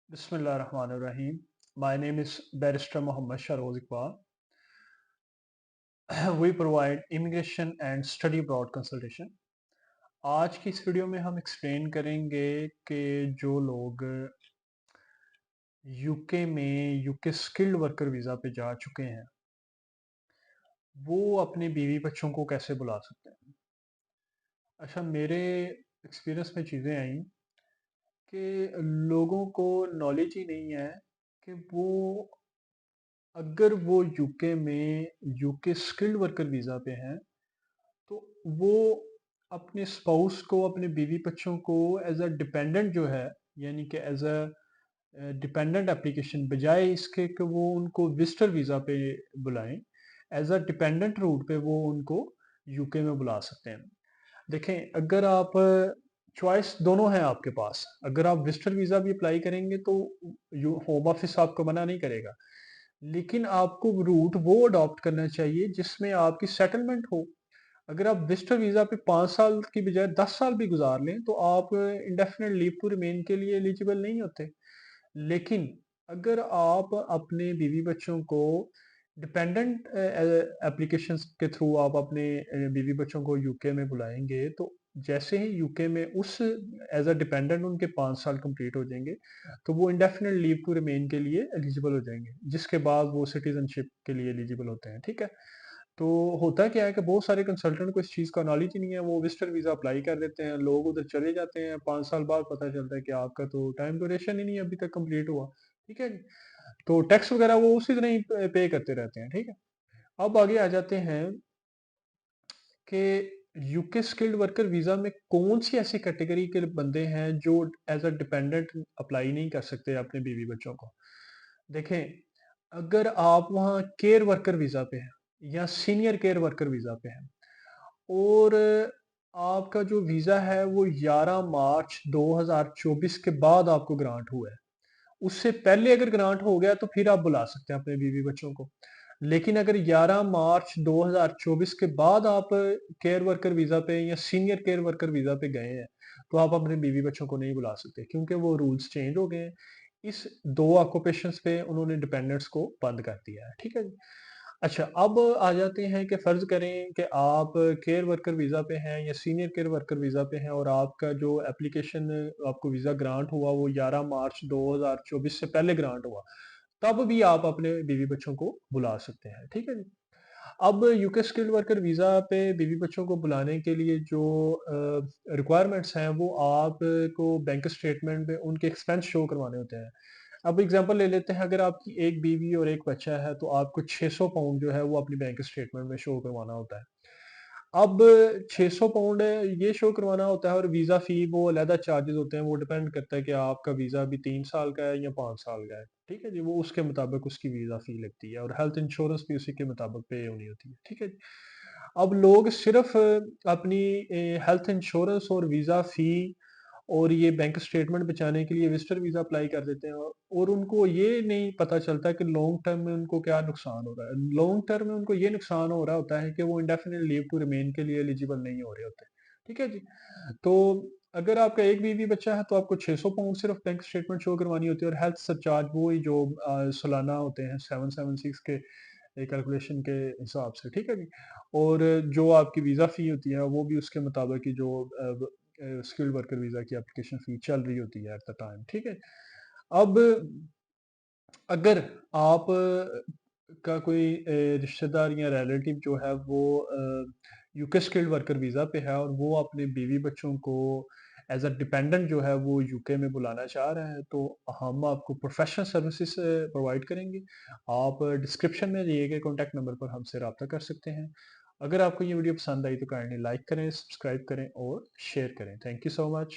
Bismillah Rahman Rahim. My name is Barrister Muhammad Sharoz Iqbal. We provide immigration and study abroad consultation. आज की इस video में हम explain करेंगे कि जो लोग यूके में यूके स्किल्ड वर्कर वीज़ा पे जा चुके हैं वो अपने बीवी बच्चों को कैसे बुला सकते हैं। अच्छा, मेरे एक्सपीरियंस में चीज़ें आई कि लोगों को नॉलेज ही नहीं है कि अगर वो यूके में यूके स्किल्ड वर्कर वीज़ा पे हैं तो वो अपने स्पाउस को, अपने बीवी बच्चों को एज अ डिपेंडेंट जो है, यानी कि एज अ डिपेंडेंट एप्लीकेशन, बजाय इसके कि वो उनको विजिटर वीज़ा पे बुलाएं, एज अ डिपेंडेंट रूट पे वो उनको यूके में बुला सकते हैं। देखें, अगर आप चॉइस दोनों है आपके पास, अगर आप विजिटर वीज़ा भी अप्लाई करेंगे तो होम ऑफिस आपको मना नहीं करेगा, लेकिन आपको रूट वो अडॉप्ट करना चाहिए जिसमें आपकी सेटलमेंट हो। अगर आप विजिटर वीज़ा पे 5 साल की बजाय 10 साल भी गुजार लें तो आप इंडेफिनिट लीव टू रिमेन के लिए एलिजिबल नहीं होते। लेकिन अगर आप अपने बीवी बच्चों को डिपेंडेंट एप्लीकेशंस के थ्रू आप अपने बीवी बच्चों को यूके में बुलाएंगे तो जैसे ही यूके में उस एज अ डिपेंडेंट उनके 5 साल कंप्लीट हो जाएंगे तो वो इंडेफिनिट लीव टू रिमेन के लिए एलिजिबल हो जाएंगे, जिसके बाद वो सिटीजनशिप के लिए एलिजिबल होते हैं। ठीक है। तो होता क्या है कि बहुत सारे कंसल्टेंट को इस चीज़ का नॉलेज ही नहीं है, वो विजिटर वीज़ा अप्लाई कर देते हैं, लोग उधर चले जाते हैं, 5 साल बाद पता चलता है कि आपका तो टाइम ड्यूरेशन ही नहीं अभी तक कंप्लीट हुआ। ठीक है जी। तो टैक्स वगैरह वो उसी तरह ही पे करते रहते हैं। ठीक है। अब आगे आ जाते हैं कि यूके स्किल्ड वर्कर वीज़ा में कौन सी ऐसी कैटेगरी के बंदे हैं जो एज अ डिपेंडेंट अप्लाई नहीं कर सकते अपने बीवी बच्चों को। देखें, अगर आप वहाँ केयर वर्कर वीज़ा पे हैं या सीनियर केयर वर्कर वीज़ा पे हैं और आपका जो वीज़ा है वो 11 मार्च 2024 के बाद आपको ग्रांट हुआ है। उससे पहले अगर ग्रांट हो गया तो फिर आप बुला सकते हैं अपने बीवी बच्चों को। लेकिन अगर 11 मार्च 2024 के बाद आप केयर वर्कर वीज़ा पे या सीनियर केयर वर्कर वीज़ा पे गए हैं, तो आप अपने बीवी बच्चों को नहीं बुला सकते, क्योंकि वो रूल्स चेंज हो गए हैं। इस 2 ऑक्यूपेशंस पे उन्होंने डिपेंडेंट्स को बंद कर दिया है। ठीक है जी। अच्छा, अब आ जाते हैं कि फ़र्ज़ करें कि आप केयर वर्कर वीज़ा पे हैं या सीनियर केयर वर्कर वीज़ा पे हैं और आपका जो एप्लीकेशन, आपको वीज़ा ग्रांट हुआ वो 11 मार्च 2024 से पहले ग्रांट हुआ, तब भी आप अपने बीवी बच्चों को बुला सकते हैं। ठीक है जी। अब यूके स्किल्ड वर्कर वीज़ा पे बीवी बच्चों को बुलाने के लिए जो रिक्वायरमेंट्स हैं वो आपको बैंक स्टेटमेंट पे उनके एक्सपेंस शो करवाने होते हैं। अब एग्जांपल ले लेते हैं, अगर आपकी एक बीवी और एक बच्चा है तो आपको 600 पाउंड जो है वो अपनी बैंक स्टेटमेंट में शो करवाना होता है। अब 600 पाउंड ये शो करवाना होता है और वीज़ा फ़ी वो अलहदा चार्जेस होते हैं, वो डिपेंड करता है कि आपका वीज़ा अभी 3 साल का है या 5 साल का है। ठीक है जी, वो उसके मुताबिक उसकी वीज़ा फ़ी लगती है और हेल्थ इंश्योरेंस भी उसी के मुताबिक पे होनी होती है। ठीक है जी। अब लोग सिर्फ़ अपनी हेल्थ इंश्योरेंस और वीज़ा फ़ी और ये बैंक स्टेटमेंट बचाने के लिए विजिटर वीज़ा अप्लाई कर देते हैं और उनको ये नहीं पता चलता कि लॉन्ग टर्म में उनको क्या नुकसान हो रहा है। लॉन्ग टर्म में उनको ये नुकसान हो रहा होता है कि वो इंडेफिनिट लीव टू रिमेन के लिए एलिजिबल नहीं हो रहे होते। ठीक है जी। तो अगर आपका एक बीवी बच्चा है तो आपको 600 पाउंड सिर्फ बैंक स्टेटमेंट शो करवानी होती है और हेल्थ सरचार्ज वो ही जो सालाना होते हैं 776 के कैलकुलेशन के हिसाब से। ठीक है जी। और जो आपकी वीज़ा फ़ी होती है वो भी उसके मुताबिक ही जो स्किल्ड वर्कर वीज़ा की एप्लीकेशन फ़ी चल रही होती है एट द टाइम। ठीक है। अब अगर आप का कोई रिश्तेदार या रिलेटिव जो है वो यूके स्किल्ड वर्कर वीज़ा पे है और वो अपने बीवी बच्चों को एज अ डिपेंडेंट जो है वो यूके में बुलाना चाह रहे हैं तो हम आपको प्रोफेशनल सर्विसेज प्रोवाइड करेंगे। आप डिस्क्रिप्शन में दिए गए कॉन्टैक्ट नंबर पर हमसे रब्ता कर सकते हैं। अगर आपको ये वीडियो पसंद आई तो काइंडली लाइक करें, सब्सक्राइब करें और शेयर करें। Thank you so much.